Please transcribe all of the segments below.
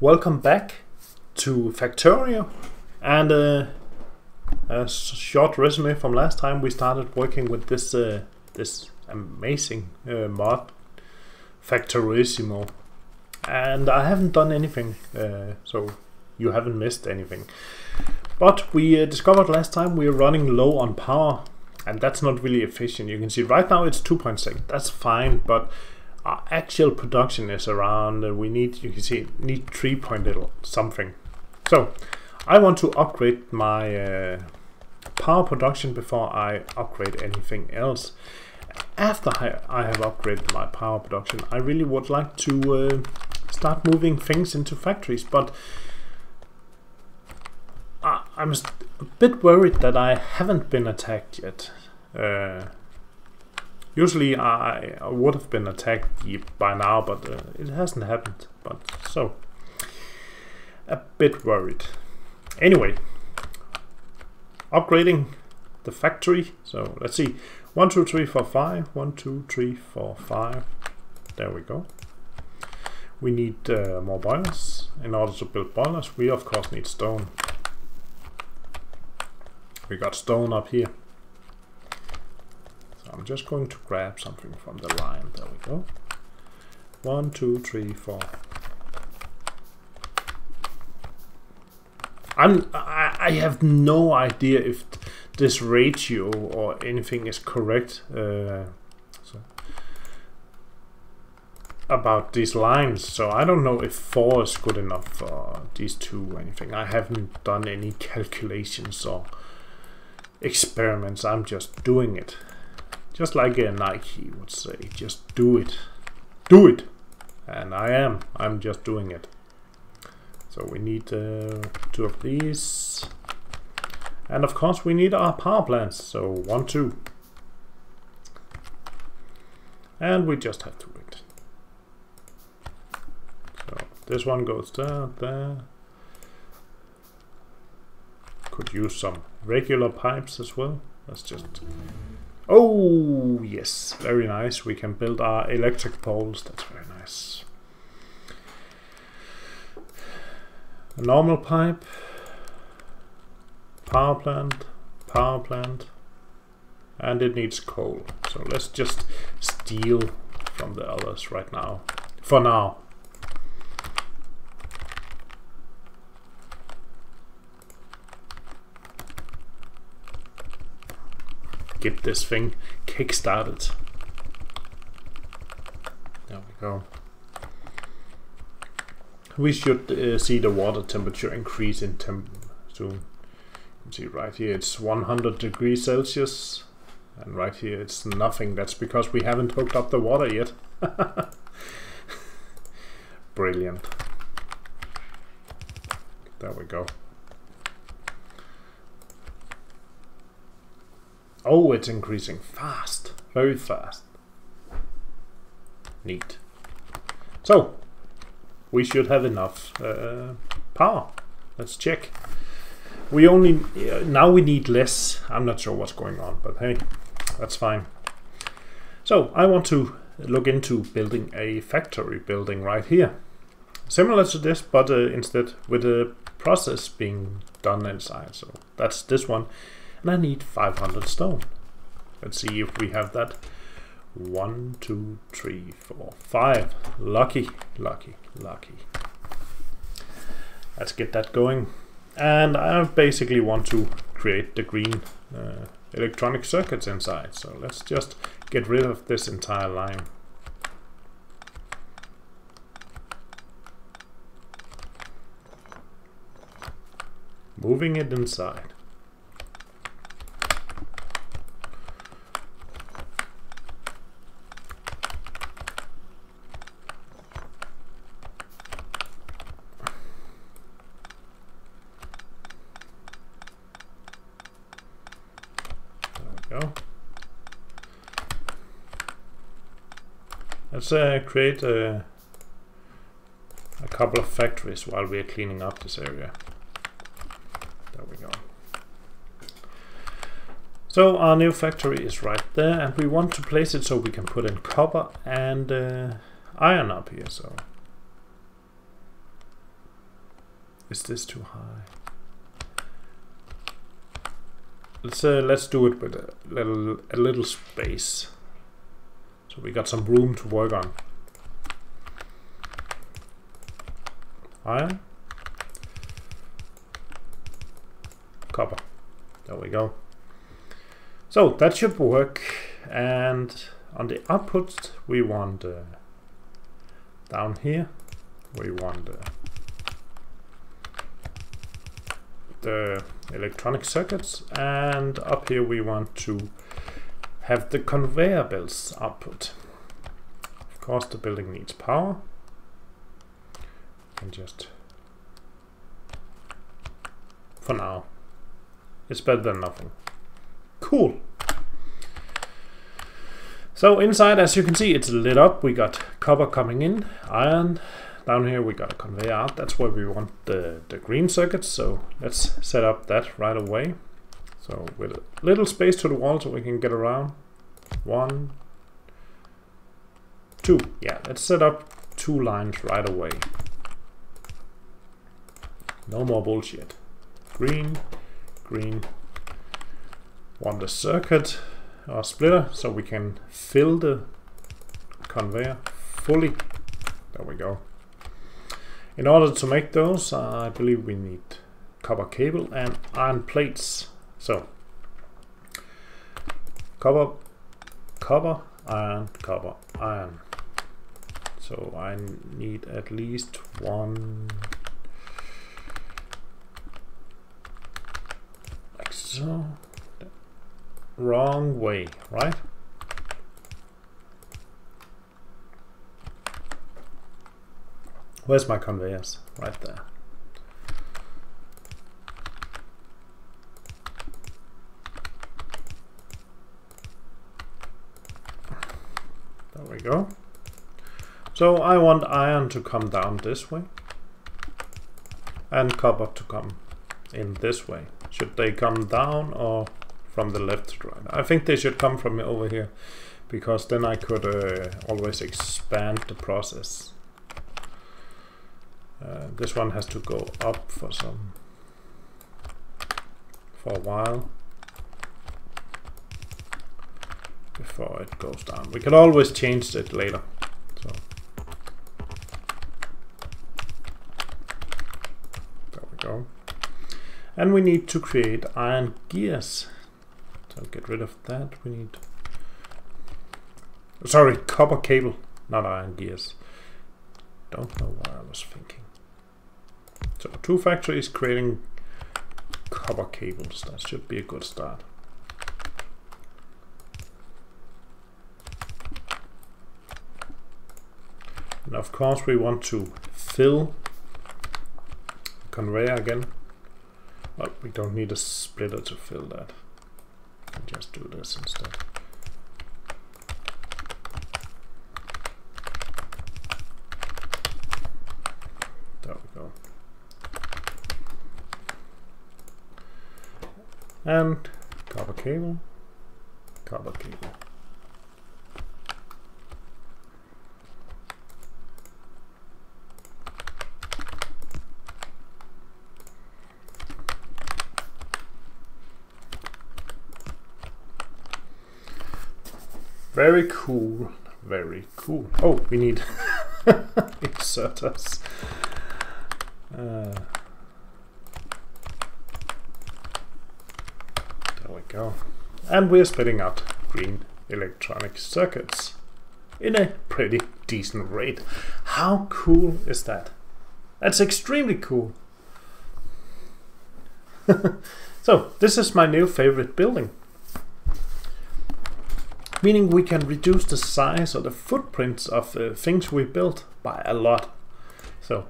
Welcome back to Factorio, and a short resume from last time. We started working with this this amazing mod, Factorissimo, and I haven't done anything, so you haven't missed anything. But we discovered last time we are running low on power, and that's not really efficient. You can see right now it's 2.6. That's fine, but our actual production is around, we need, you can see, need 3 point something. So I want to upgrade my power production before I upgrade anything else. After I have upgraded my power production, I really would like to start moving things into factories, but I'm a bit worried that I haven't been attacked yet. Usually I would have been attacked by now, but it hasn't happened. But so, a bit worried. Anyway, upgrading the factory. So let's see, 1, 2, 3, 4, 5. 1, 2, 3, 4, 5. There we go. We need more boilers. In order to build boilers, we of course need stone. We got stone up here. I'm just going to grab something from the line. There we go. 1, 2, 3, 4. I have no idea if this ratio or anything is correct about these lines. So I don't know if 4 is good enough for these two or anything. I haven't done any calculations or experiments. I'm just doing it. Just like a Nike would say, just do it. Do it! And I'm just doing it. So we need 2 of these. And of course we need our power plants. So 1, 2. And we just have to wait. So this one goes there, there. Could use some regular pipes as well. Let's just... Oh, yes, very nice. We can build our electric poles. That's very nice. A normal pipe. Power plant. And it needs coal. So let's just steal from the others right now. For now. Get this thing kick-started. There we go. We should see the water temperature increase in soon. You can see right here it's 100 degrees Celsius, and right here it's nothing. That's because we haven't hooked up the water yet. Brilliant. There we go. Oh, it's increasing fast, very fast. Neat. So, we should have enough power. Let's check. We only, now we need less. I'm not sure what's going on, but hey, that's fine. So, I want to look into building a factory building right here. Similar to this, but instead with a process being done inside. So, that's this one. And I need 500 stone. Let's see if we have that. 1, 2, 3, 4, 5. Lucky, lucky, lucky. Let's get that going. And I basically want to create the green electronic circuits inside. So let's just get rid of this entire line. Moving it inside. Let's create a couple of factories while we are cleaning up this area. There we go. So our new factory is right there, and we want to place it so we can put in copper and iron up here. So is this too high? Let's do it with a little space, so we got some room to work on. Iron, copper. There we go. So that should work. And on the output, we want down here, we want the electronic circuits, and up here we want to have the conveyor belts output. Of course, the building needs power. And just for now, it's better than nothing. Cool. So inside, as you can see, it's lit up. We got copper coming in, iron. Down here we got a conveyor out. That's where we want the green circuits. So let's set up that right away. So with a little space to the wall so we can get around. 1, 2. Yeah, let's set up 2 lines right away. No more bullshit. Green, green. Want a circuit or splitter so we can fill the conveyor fully. There we go. In order to make those, I believe we need copper cable and iron plates. So copper, copper, iron, copper, iron. So I need at least 1. Like so. Wrong way, right? Where's my conveyors? Right there. There we go. So I want iron to come down this way and copper to come in this way. Should they come down or from the left to right? I think they should come from over here, because then I could always expand the process. This one has to go up for a while before it goes down. We can always change it later. So there we go. And we need to create iron gears. So get rid of that. We need, sorry, copper cable, not iron gears. Don't know what I was thinking. So 2 factories creating copper cables. That should be a good start. And of course we want to fill conveyor again. Well, we don't need a splitter to fill that. We can just do this instead. There we go. And copper cable, copper cable. Very cool, very cool. Oh, we need inserters. There we go. And we're spitting out green electronic circuits in a pretty decent rate. How cool is that? That's extremely cool. So this is my new favorite building. Meaning we can reduce the size or the footprints of things we built by a lot. So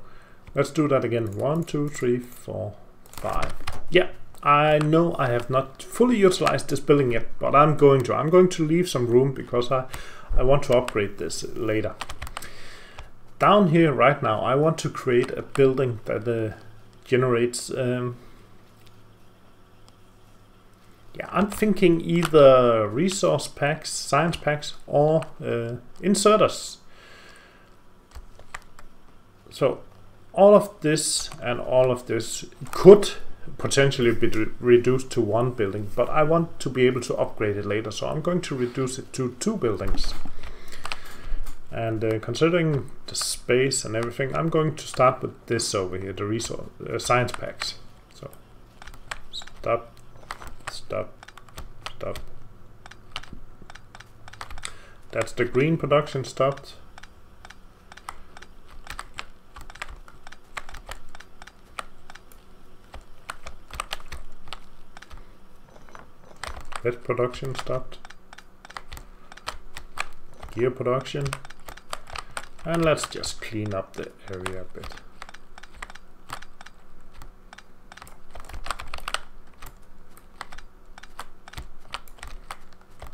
let's do that again. 1, 2, 3, 4, 5. Yeah, I know I have not fully utilized this building yet, but I'm going to. I'm going to leave some room because I want to upgrade this later. Down here right now, I want to create a building that generates... yeah, I'm thinking either resource packs, science packs, or inserters. So all of this and all of this could potentially be reduced to one building, but I want to be able to upgrade it later, so I'm going to reduce it to 2 buildings. And considering the space and everything, I'm going to start with this over here, the resource science packs. So stop, stop, stop. That's the green production stopped. Red production stopped. Gear production. And let's just clean up the area a bit.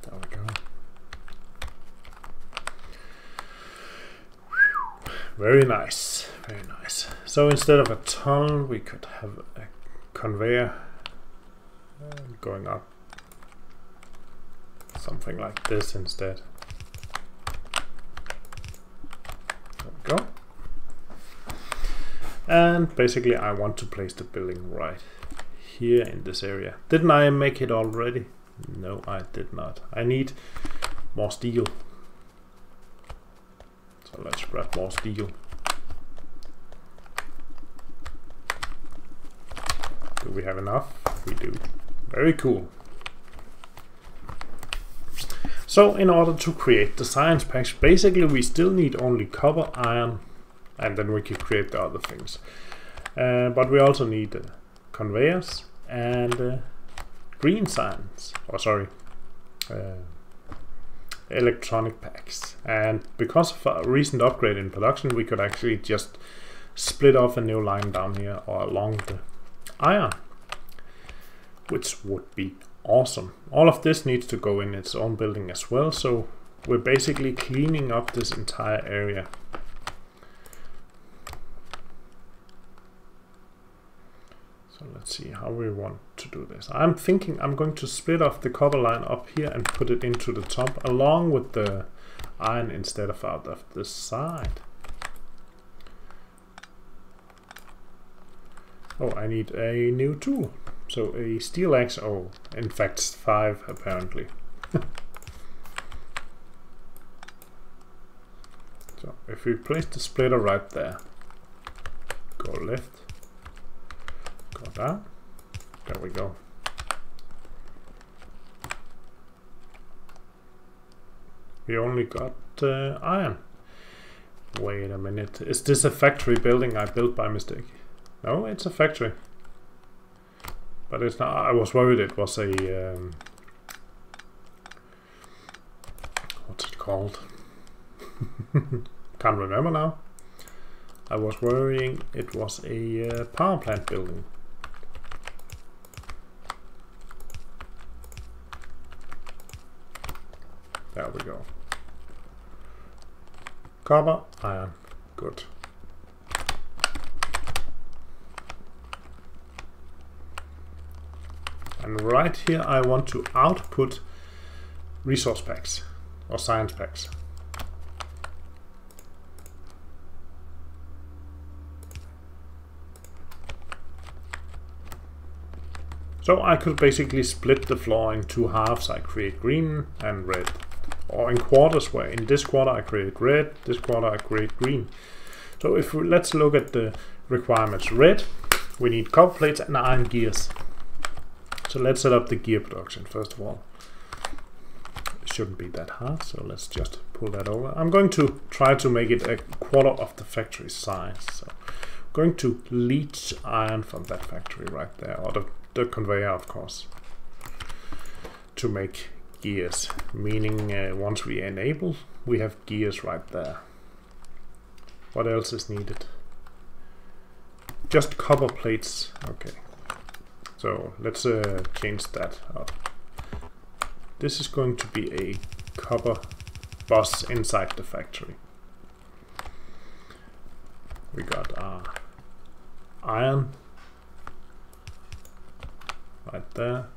There we go. Very nice, very nice. So instead of a tunnel, we could have a conveyor going up. Something like this instead. There we go. And basically I want to place the building right here in this area. Didn't I make it already? No, I did not. I need more steel. So let's grab more steel. Do we have enough? We do. Very cool. So in order to create the science packs, basically we still need only copper, iron, and then we can create the other things. But we also need conveyors and green science, or sorry, electronic packs. And because of a recent upgrade in production, we could actually just split off a new line down here or along the iron, which would be awesome. All of this needs to go in its own building as well, so we're basically cleaning up this entire area. So let's see how we want to do this. I'm thinking I'm going to split off the copper line up here and put it into the top along with the iron instead of out of the side. Oh, I need a new tool. So a steel axe, oh, in fact 5 apparently. So if we place the splitter right there, go left, go down, there we go. We only got iron. Wait a minute, is this a factory building I built by mistake? No, it's a factory. But it's not. I was worried it was a what's it called? Can't remember now. I was worrying it was a power plant building. There we go. Copper, iron, good. And right here I want to output resource packs or science packs. So I could basically split the floor in 2 halves. I create green and red, or in quarters, where in this quarter I create red, this quarter I create green. So if we, let's look at the requirements. Red, we need copper plates and iron gears. So let's set up the gear production first of all. It shouldn't be that hard, so let's just pull that over. I'm going to try to make it a quarter of the factory size. So I'm going to leach iron from that factory right there, or the conveyor of course, to make gears, meaning once we enable, we have gears right there. What else is needed? Just copper plates, okay. So let's change that up. This is going to be a copper bus inside the factory. We got iron right there.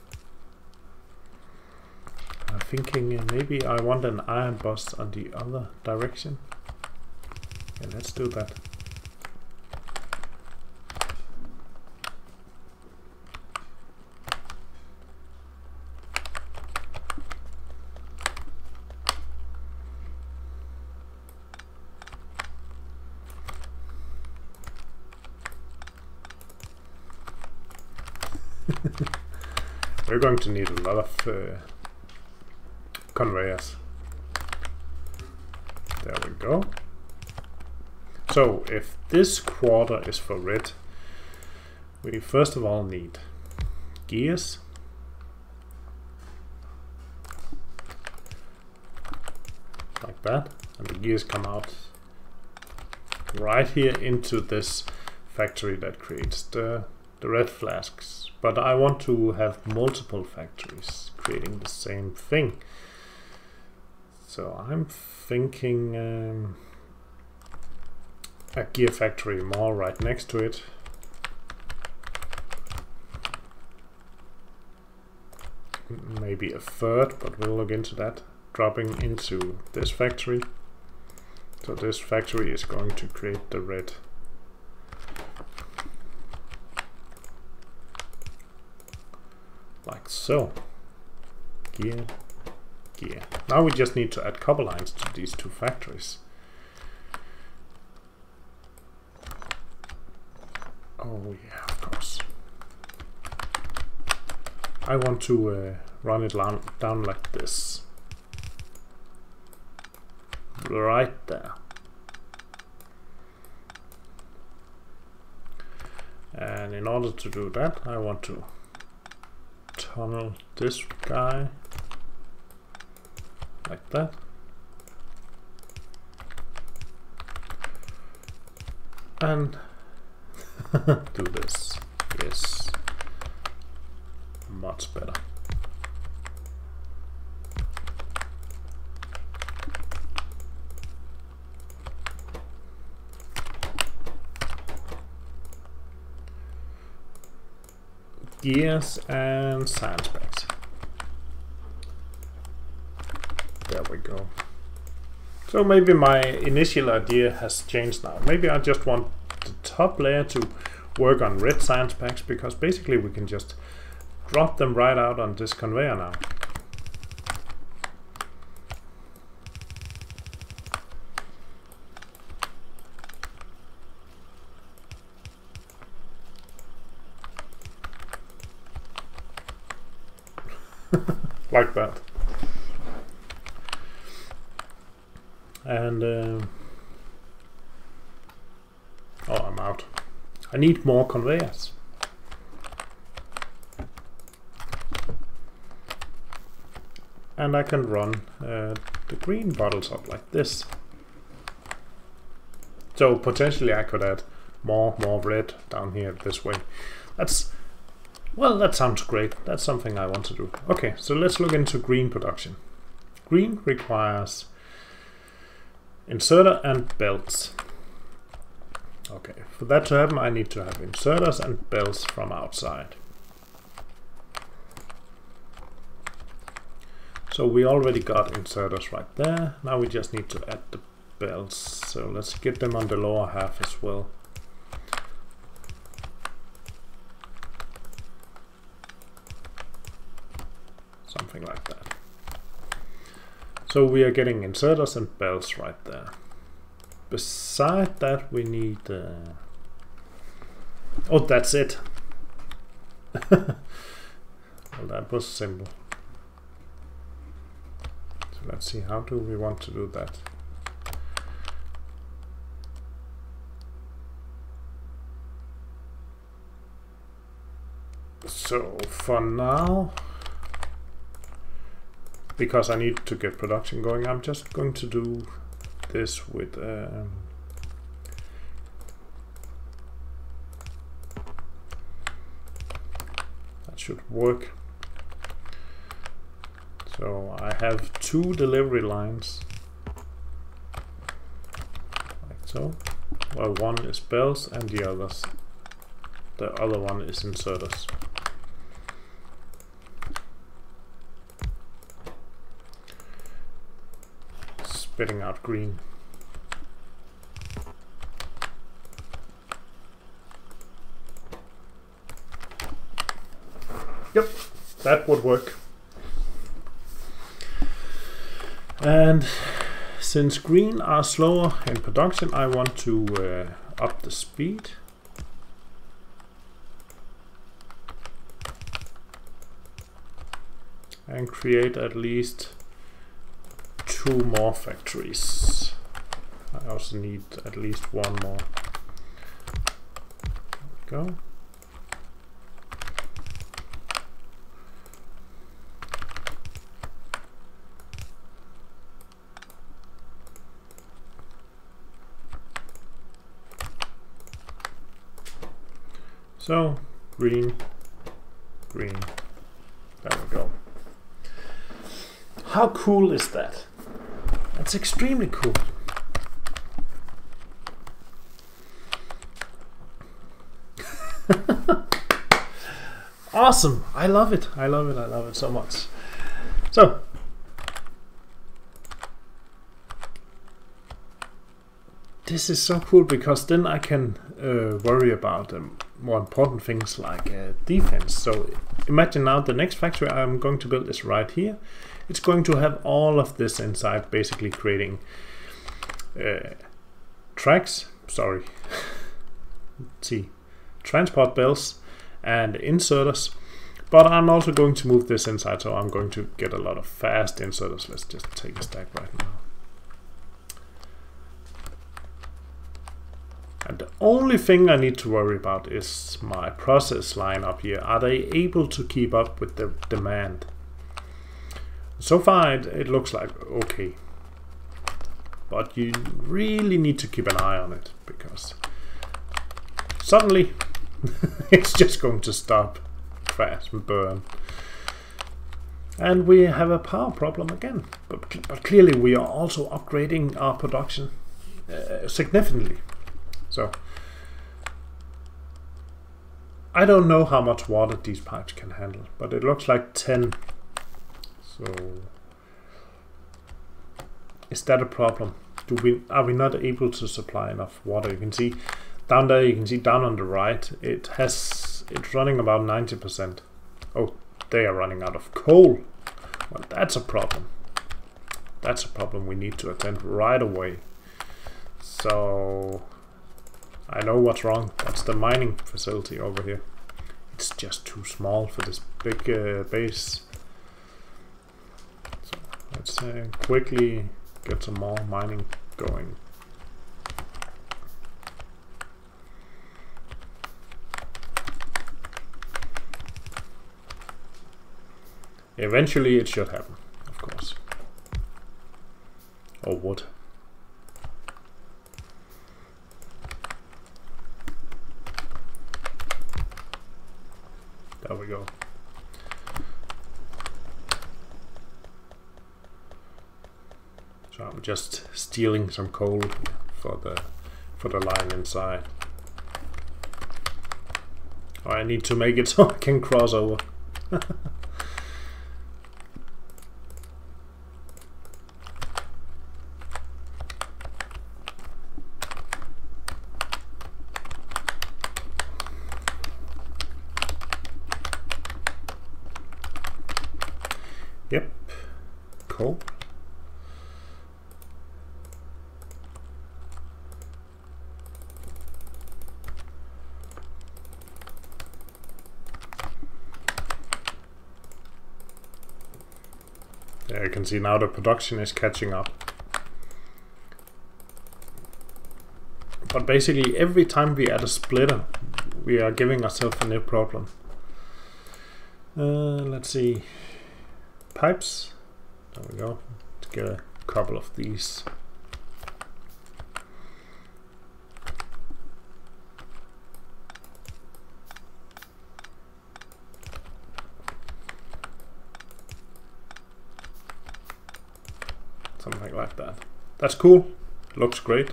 I'm thinking maybe I want an iron bus on the other direction. Yeah, let's do that. we're going to need a lot of conveyors. There we go. So if this quarter is for red, we first of all need gears. Like that. And the gears come out right here into this factory that creates the red flasks. But I want to have multiple factories creating the same thing. So I'm thinking a gear factory more right next to it. Maybe a third, but we'll look into that. Dropping into this factory. So this factory is going to create the red. Like so. Gear, gear. Now we just need to add copper lines to these two factories. Oh yeah, of course. I want to run it down like this. Right there. And in order to do that, I want to tunnel this guy like that. And do this. Yes. Much better. Gears and science bags. There we go. So maybe my initial idea has changed now. Maybe I just want the top layer to work on red science packs, because basically we can just drop them right out on this conveyor now. Like that. And oh, I'm out. I need more conveyors. And I can run the green bottles up like this. So potentially I could add more red down here this way. Well, that sounds great. That's something I want to do. Okay, so let's look into green production. Green requires inserter and belts. Okay, for that to happen I need to have inserters and belts from outside. So we already got inserters right there. Now we just need to add the belts. So let's get them on the lower half as well. Something like that. So we are getting inserters and belts right there. Beside that we need oh, that's it. Well, that was simple. So let's see, how do we want to do that? So for now, because I need to get production going, I'm just going to do this with that should work. So I have 2 delivery lines like so. Well, one is belts and the other one is inserters. Spitting out green. Yep, that would work. And since green are slower in production, I want to up the speed. and create at least 2 more factories. I also need at least 1 more. There we go. So, green, green, there we go. How cool is that? That's extremely cool. Awesome, I love it, I love it, I love it so much. So, this is so cool because then I can worry about more important things like defense. So imagine now the next factory I'm going to build is right here. It's going to have all of this inside, basically creating tracks, sorry, let's see, transport belts and inserters. But I'm also going to move this inside, so I'm going to get a lot of fast inserters. Let's just take a stack right now. And the only thing I need to worry about is my process line up here. Are they able to keep up with the demand? So far it looks like okay. But you really need to keep an eye on it, because suddenly it's just going to stop, crash and burn. And we have a power problem again. But clearly we are also upgrading our production significantly. So, I don't know how much water these pipes can handle, but it looks like 10. So, is that a problem? Are we not able to supply enough water? You can see down there, you can see down on the right, it's running about 90%. Oh, they are running out of coal. Well, that's a problem. That's a problem we need to attend right away. So, I know what's wrong. That's the mining facility over here. It's just too small for this big base. So let's quickly get some more mining going. Eventually it should happen, of course. Or would. There we go. So I'm just stealing some coal for the line inside. Oh, I need to make it so I can cross over. Yep, cool. Yeah, you can see now the production is catching up. But basically every time we add a splitter, we are giving ourselves a new problem. Let's see. Pipes. There we go. Let's get a couple of these. Something like that. That's cool. Looks great.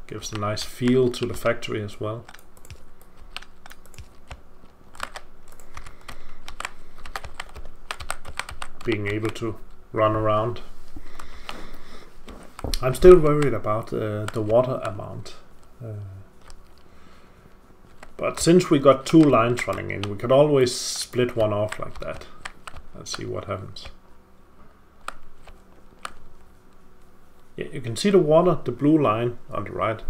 Gives a nice feel to the factory as well. Being able to run around. I'm still worried about the water amount. But since we got 2 lines running in, we could always split one off like that. Let's see what happens. Yeah, you can see the water, the blue line on the right.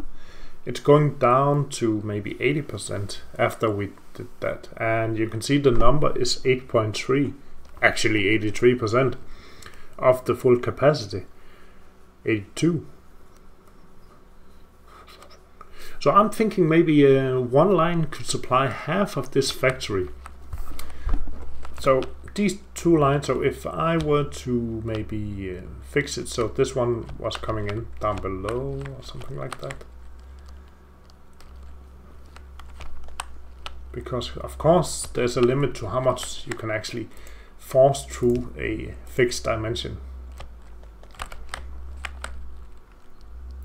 it's going down to maybe 80% after we did that, and you can see the number is 8.3, actually 83% of the full capacity, 82. So I'm thinking maybe one line could supply half of this factory. So these two lines, so if I were to maybe fix it so this one was coming in down below or something like that. Because of course there's a limit to how much you can actually force through a fixed dimension.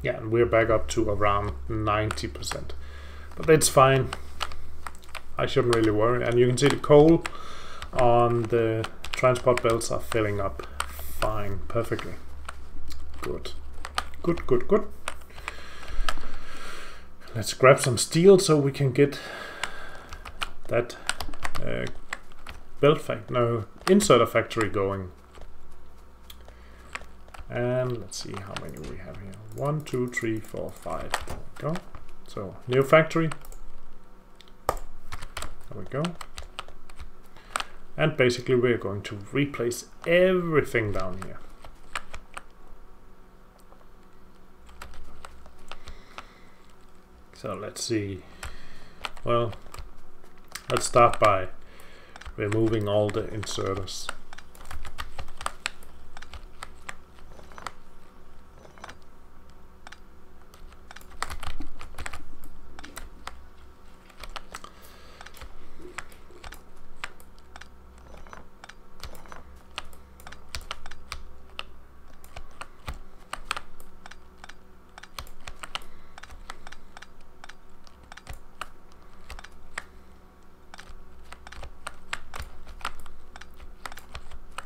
Yeah, and we're back up to around 90%. But that's fine. I shouldn't really worry. And you can see the coal on the transport belts are filling up fine, perfectly. Good. Good, good, good. Let's grab some steel so we can get that inserter factory going. And let's see how many we have here. 1, 2, 3, 4, 5. There we go. So new factory. There we go. And basically we're going to replace everything down here. So let's see. Well, let's start by removing all the inserters.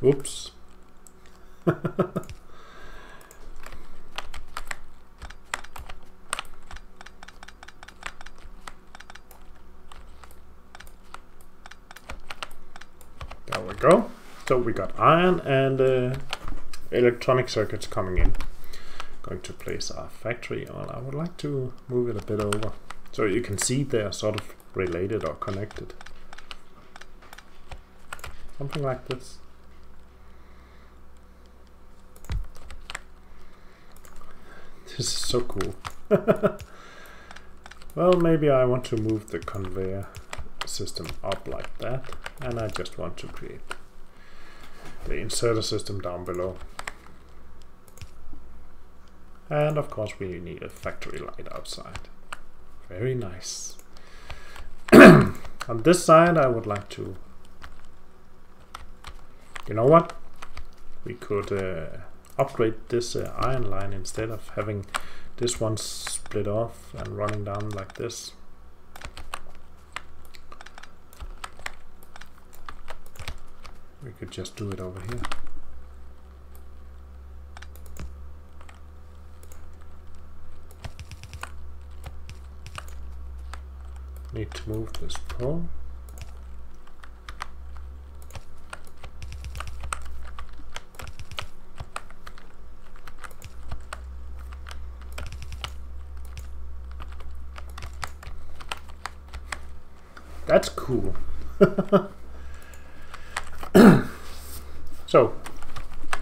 Oops. There we go. So we got iron and electronic circuits coming in. Going to place our factory. Well, I would like to move it a bit over so you can see they're sort of related or connected. Something like this. This is so cool. Well, maybe I want to move the conveyor system up like that, and I just want to create the inserter system down below. And of course we need a factory light outside. Very nice. On this side I would like to, you know what, we could upgrade this iron line instead of having this one split off and running down like this. We could just do it over here. Need to move this pole. That's cool.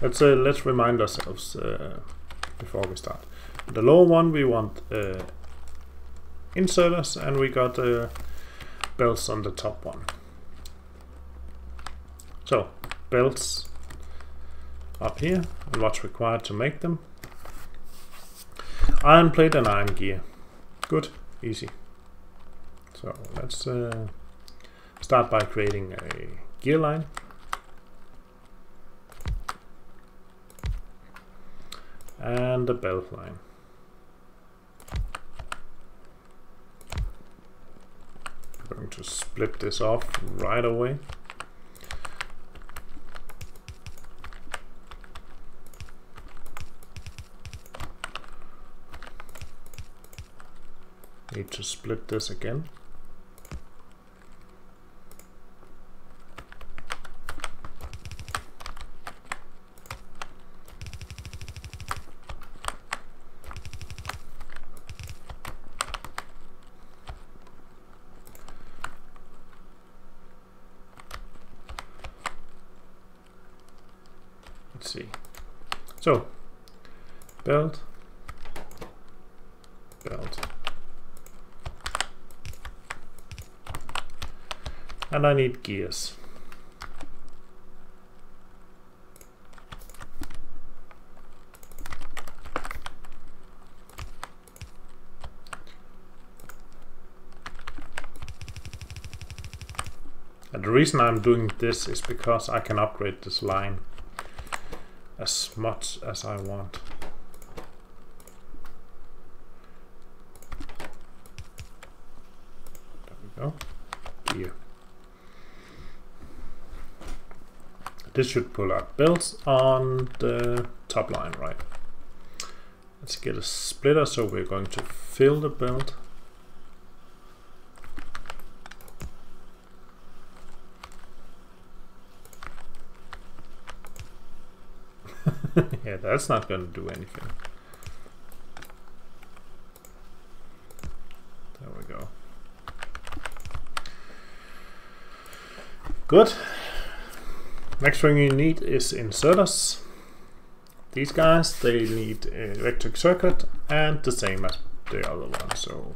So let's remind ourselves before we start. The lower one we want inserters, and we got belts on the top one. So belts up here, and what's required to make them: iron plate and iron gear. Good, easy. So let's start by creating a gear line. And a belt line. I'm going to split this off right away. Need to split this again. see. So belt, belt, and I need gears. And the reason I'm doing this is because I can upgrade this line as much as I want. There we go. Gear. This should pull out belts on the top line, right? Let's get a splitter, so we're going to fill the belt. Yeah, that's not going to do anything. There we go. Good. Next thing you need is inserters. These guys, they need electric circuit and the same as the other one. So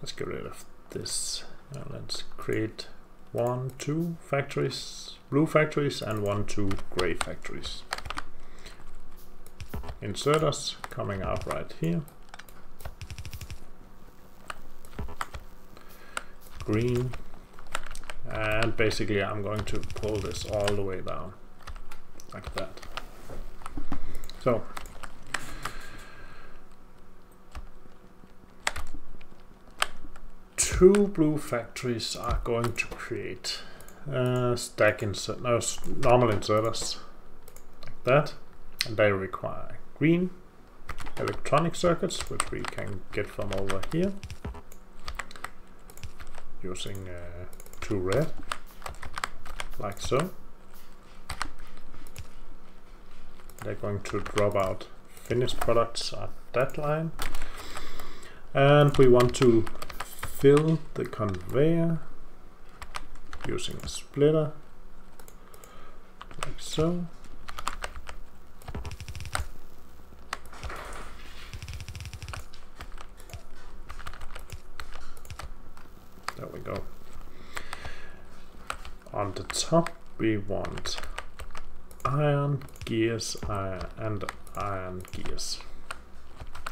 let's get rid of this. Now let's create 1, 2 factories. Blue factories and 1, 2 gray factories. Inserters coming out right here. Green. And basically I'm going to pull this all the way down. Like that. So. Two blue factories are going to create normal inserters like that, and they require green electronic circuits, which we can get from over here using 2 red, like so. They're going to drop out finished products at that line, and we want to fill the conveyor using a splitter, like so. There we go. On the top we want iron gears and iron gears.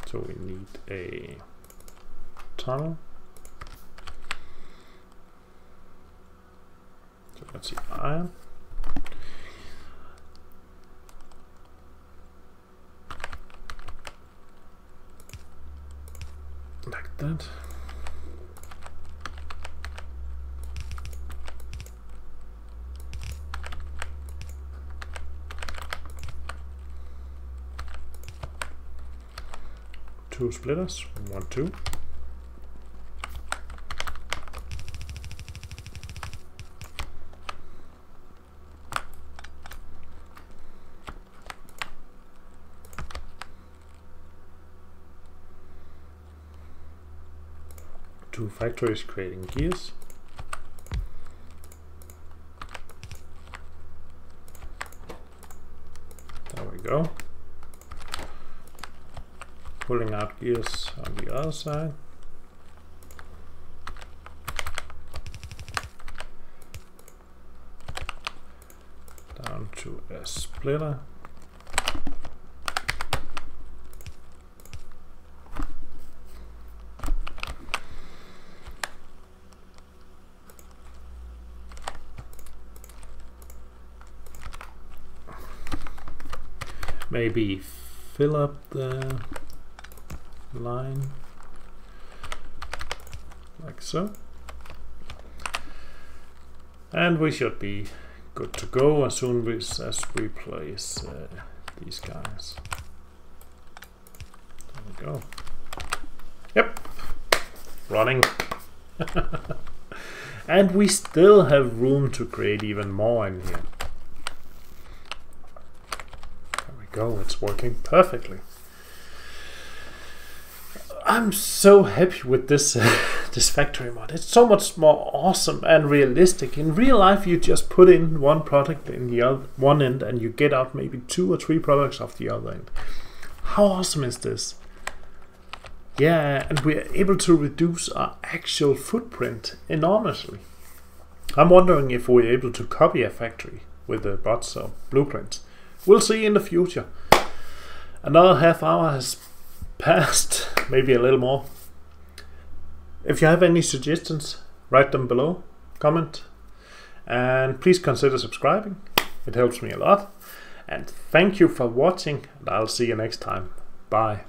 So we need a tunnel. So let's see, iron. Like that. Two splitters, 1, 2. Two factories creating gears. There we go. Pulling out gears on the other side. Down to a splitter. Maybe fill up the line like so, and we should be good to go as soon as we place these guys. There we go. Yep, running. And we still have room to create even more in here. There we go, it's working perfectly. I'm so happy with this this factory mod. It's so much more awesome and realistic. In real life, you just put in one product in the other one end, and you get out maybe 2 or 3 products off the other end. How awesome is this? Yeah, and we're able to reduce our actual footprint enormously. I'm wondering if we're able to copy a factory with the bots or blueprints. We'll see in the future. Another half hour has passed, maybe a little more. If you have any suggestions, write them below, comment, and please consider subscribing. It helps me a lot. And thank you for watching, and I'll see you next time. Bye.